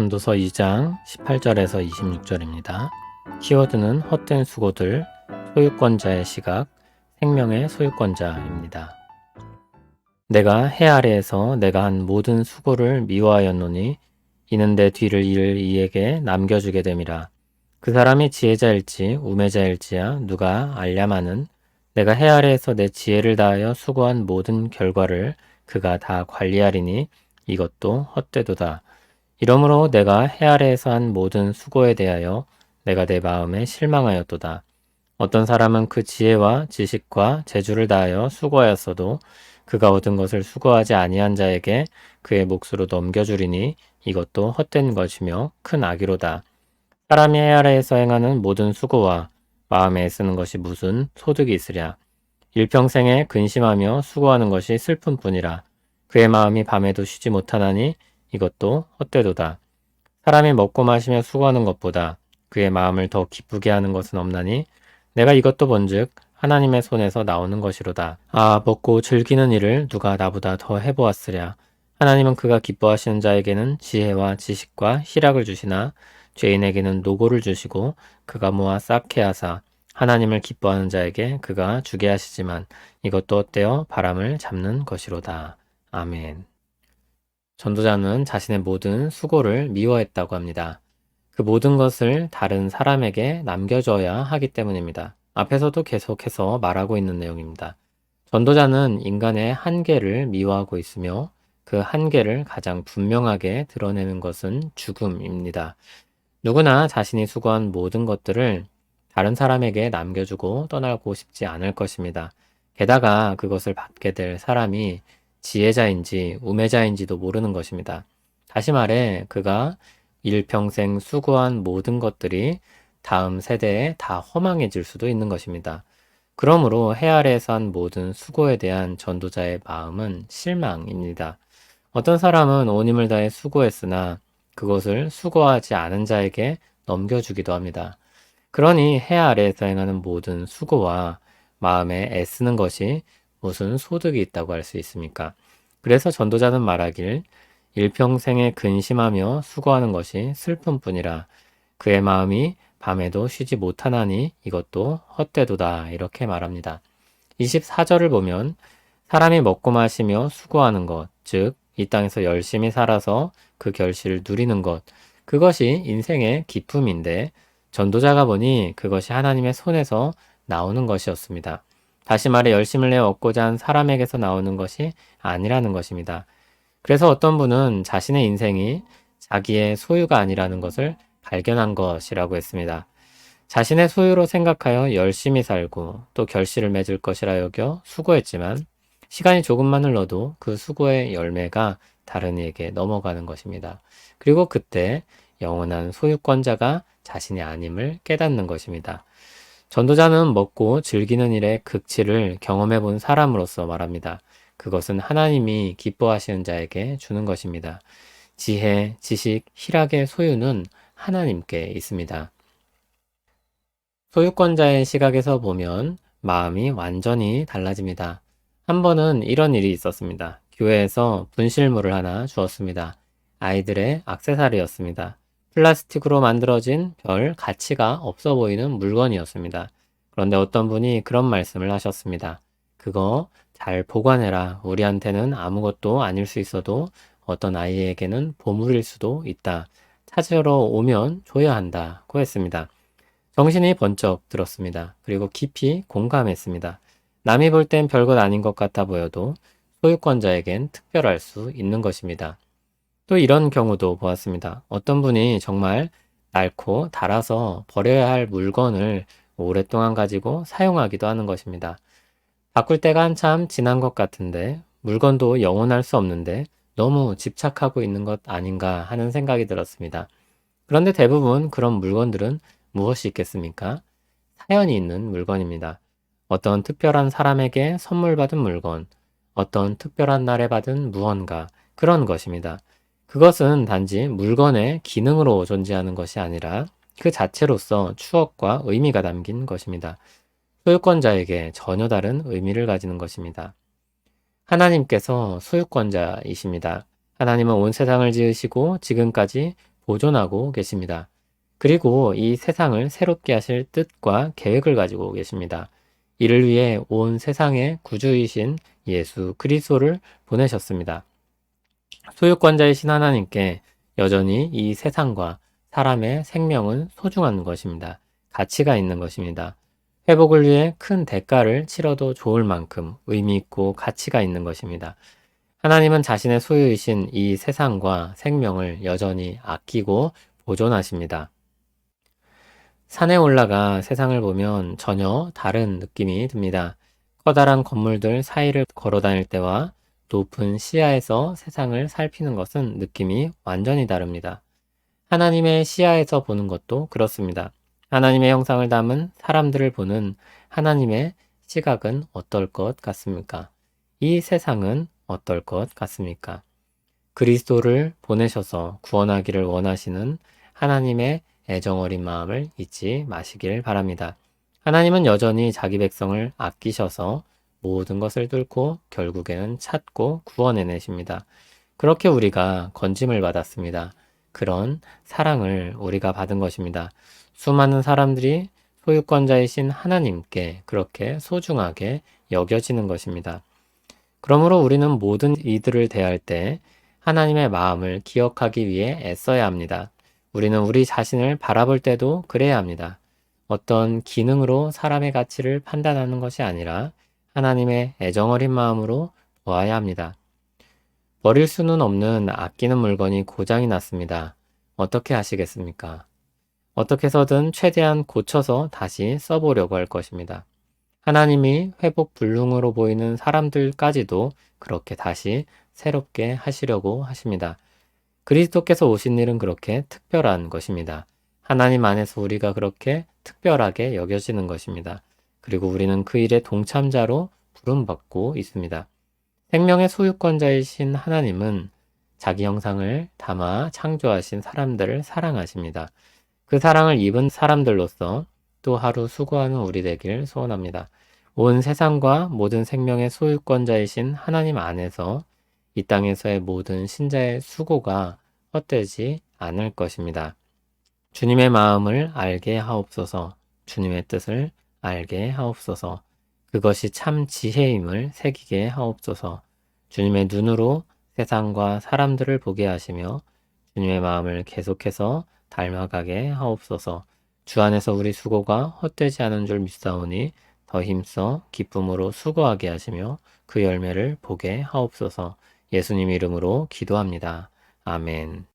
전도서 2장 18절에서 26절입니다. 키워드는 헛된 수고들, 소유권자의 시각, 생명의 소유권자입니다. 내가 해 아래에서 내가 한 모든 수고를 미워하였노니 이는 내 뒤를 이을 이에게 남겨주게 됨이라. 그 사람이 지혜자일지 우매자일지야 누가 알랴마는 내가 해 아래에서 내 지혜를 다하여 수고한 모든 결과를 그가 다 관리하리니 이것도 헛되도다. 이러므로 내가 해 아래에서 한 모든 수고에 대하여 내가 내 마음에 실망하였도다. 어떤 사람은 그 지혜와 지식과 재주를 다하여 수고하였어도 그가 얻은 것을 수고하지 아니한 자에게 그의 몫으로 넘겨주리니 이것도 헛된 것이며 큰 악이로다. 사람이 해 아래에서 행하는 모든 수고와 마음에 애쓰는 것이 무슨 소득이 있으랴. 일평생에 근심하며 수고하는 것이 슬픔뿐이라. 그의 마음이 밤에도 쉬지 못하나니 이것도 헛되도다. 사람이 먹고 마시며 수고하는 것보다 그의 마음을 더 기쁘게 하는 것은 없나니 내가 이것도 본즉 하나님의 손에서 나오는 것이로다. 아, 먹고 즐기는 일을 누가 나보다 더 해보았으랴. 하나님은 그가 기뻐하시는 자에게는 지혜와 지식과 희락을 주시나 죄인에게는 노고를 주시고 그가 모아 쌓게 하사 하나님을 기뻐하는 자에게 그가 주게 하시지만 이것도 헛되어 바람을 잡는 것이로다. 아멘. 전도자는 자신의 모든 수고를 미워했다고 합니다. 그 모든 것을 다른 사람에게 남겨줘야 하기 때문입니다. 앞에서도 계속해서 말하고 있는 내용입니다. 전도자는 인간의 한계를 미워하고 있으며 그 한계를 가장 분명하게 드러내는 것은 죽음입니다. 누구나 자신이 수고한 모든 것들을 다른 사람에게 남겨주고 떠나고 싶지 않을 것입니다. 게다가 그것을 받게 될 사람이 지혜자인지 우매자인지도 모르는 것입니다. 다시 말해 그가 일평생 수고한 모든 것들이 다음 세대에 다 허망해질 수도 있는 것입니다. 그러므로 해 아래에서 한 모든 수고에 대한 전도자의 마음은 실망입니다. 어떤 사람은 온 힘을 다해 수고했으나 그것을 수고하지 않은 자에게 넘겨주기도 합니다. 그러니 해 아래에서 행하는 모든 수고와 마음에 애쓰는 것이 무슨 소득이 있다고 할 수 있습니까? 그래서 전도자는 말하길 일평생에 근심하며 수고하는 것이 슬픔뿐이라 그의 마음이 밤에도 쉬지 못하나니 이것도 헛되도다 이렇게 말합니다. 24절을 보면 사람이 먹고 마시며 수고하는 것, 즉 이 땅에서 열심히 살아서 그 결실을 누리는 것, 그것이 인생의 기쁨인데 전도자가 보니 그것이 하나님의 손에서 나오는 것이었습니다. 다시 말해 열심을 내어 얻고자 한 사람에게서 나오는 것이 아니라는 것입니다. 그래서 어떤 분은 자신의 인생이 자기의 소유가 아니라는 것을 발견한 것이라고 했습니다. 자신의 소유로 생각하여 열심히 살고 또 결실을 맺을 것이라 여겨 수고했지만 시간이 조금만 흘러도 그 수고의 열매가 다른 이에게 넘어가는 것입니다. 그리고 그때 영원한 소유권자가 자신이 아님을 깨닫는 것입니다. 전도자는 먹고 즐기는 일의 극치를 경험해 본 사람으로서 말합니다. 그것은 하나님이 기뻐하시는 자에게 주는 것입니다. 지혜, 지식, 희락의 소유는 하나님께 있습니다. 소유권자의 시각에서 보면 마음이 완전히 달라집니다. 한 번은 이런 일이 있었습니다. 교회에서 분실물을 하나 주었습니다. 아이들의 액세서리였습니다. 플라스틱으로 만들어진 별 가치가 없어 보이는 물건이었습니다. 그런데 어떤 분이 그런 말씀을 하셨습니다. 그거 잘 보관해라. 우리한테는 아무것도 아닐 수 있어도 어떤 아이에게는 보물일 수도 있다. 찾으러 오면 줘야 한다고 했습니다. 정신이 번쩍 들었습니다. 그리고 깊이 공감했습니다. 남이 볼 땐 별것 아닌 것 같아 보여도 소유권자에겐 특별할 수 있는 것입니다. 또 이런 경우도 보았습니다. 어떤 분이 정말 낡고 닳아서 버려야 할 물건을 오랫동안 가지고 사용하기도 하는 것입니다. 바꿀 때가 한참 지난 것 같은데 물건도 영원할 수 없는데 너무 집착하고 있는 것 아닌가 하는 생각이 들었습니다. 그런데 대부분 그런 물건들은 무엇이 있겠습니까? 사연이 있는 물건입니다. 어떤 특별한 사람에게 선물 받은 물건, 어떤 특별한 날에 받은 무언가, 그런 것입니다. 그것은 단지 물건의 기능으로 존재하는 것이 아니라 그 자체로서 추억과 의미가 담긴 것입니다. 소유권자에게 전혀 다른 의미를 가지는 것입니다. 하나님께서 소유권자이십니다. 하나님은 온 세상을 지으시고 지금까지 보존하고 계십니다. 그리고 이 세상을 새롭게 하실 뜻과 계획을 가지고 계십니다. 이를 위해 온 세상의 구주이신 예수 그리스도를 보내셨습니다. 소유권자이신 하나님께 여전히 이 세상과 사람의 생명은 소중한 것입니다. 가치가 있는 것입니다. 회복을 위해 큰 대가를 치러도 좋을 만큼 의미 있고 가치가 있는 것입니다. 하나님은 자신의 소유이신 이 세상과 생명을 여전히 아끼고 보존하십니다. 산에 올라가 세상을 보면 전혀 다른 느낌이 듭니다. 커다란 건물들 사이를 걸어 다닐 때와 높은 시야에서 세상을 살피는 것은 느낌이 완전히 다릅니다. 하나님의 시야에서 보는 것도 그렇습니다. 하나님의 형상을 담은 사람들을 보는 하나님의 시각은 어떨 것 같습니까? 이 세상은 어떨 것 같습니까? 그리스도를 보내셔서 구원하기를 원하시는 하나님의 애정어린 마음을 잊지 마시길 바랍니다. 하나님은 여전히 자기 백성을 아끼셔서 모든 것을 뚫고 결국에는 찾고 구원해내십니다. 그렇게 우리가 건짐을 받았습니다. 그런 사랑을 우리가 받은 것입니다. 수많은 사람들이 소유권자이신 하나님께 그렇게 소중하게 여겨지는 것입니다. 그러므로 우리는 모든 이들을 대할 때 하나님의 마음을 기억하기 위해 애써야 합니다. 우리는 우리 자신을 바라볼 때도 그래야 합니다. 어떤 기능으로 사람의 가치를 판단하는 것이 아니라 하나님의 애정어린 마음으로 보아야 합니다. 버릴 수는 없는 아끼는 물건이 고장이 났습니다. 어떻게 하시겠습니까? 어떻게 해서든 최대한 고쳐서 다시 써보려고 할 것입니다. 하나님이 회복 불능으로 보이는 사람들까지도 그렇게 다시 새롭게 하시려고 하십니다. 그리스도께서 오신 일은 그렇게 특별한 것입니다. 하나님 안에서 우리가 그렇게 특별하게 여겨지는 것입니다. 그리고 우리는 그 일의 동참자로 부름받고 있습니다. 생명의 소유권자이신 하나님은 자기 형상을 담아 창조하신 사람들을 사랑하십니다. 그 사랑을 입은 사람들로서 또 하루 수고하는 우리 되길 소원합니다. 온 세상과 모든 생명의 소유권자이신 하나님 안에서 이 땅에서의 모든 신자의 수고가 헛되지 않을 것입니다. 주님의 마음을 알게 하옵소서, 주님의 뜻을 알게 하옵소서, 그것이 참 지혜임을 새기게 하옵소서, 주님의 눈으로 세상과 사람들을 보게 하시며 주님의 마음을 계속해서 닮아가게 하옵소서. 주 안에서 우리 수고가 헛되지 않은 줄 믿사오니 더 힘써 기쁨으로 수고하게 하시며 그 열매를 보게 하옵소서. 예수님 이름으로 기도합니다. 아멘.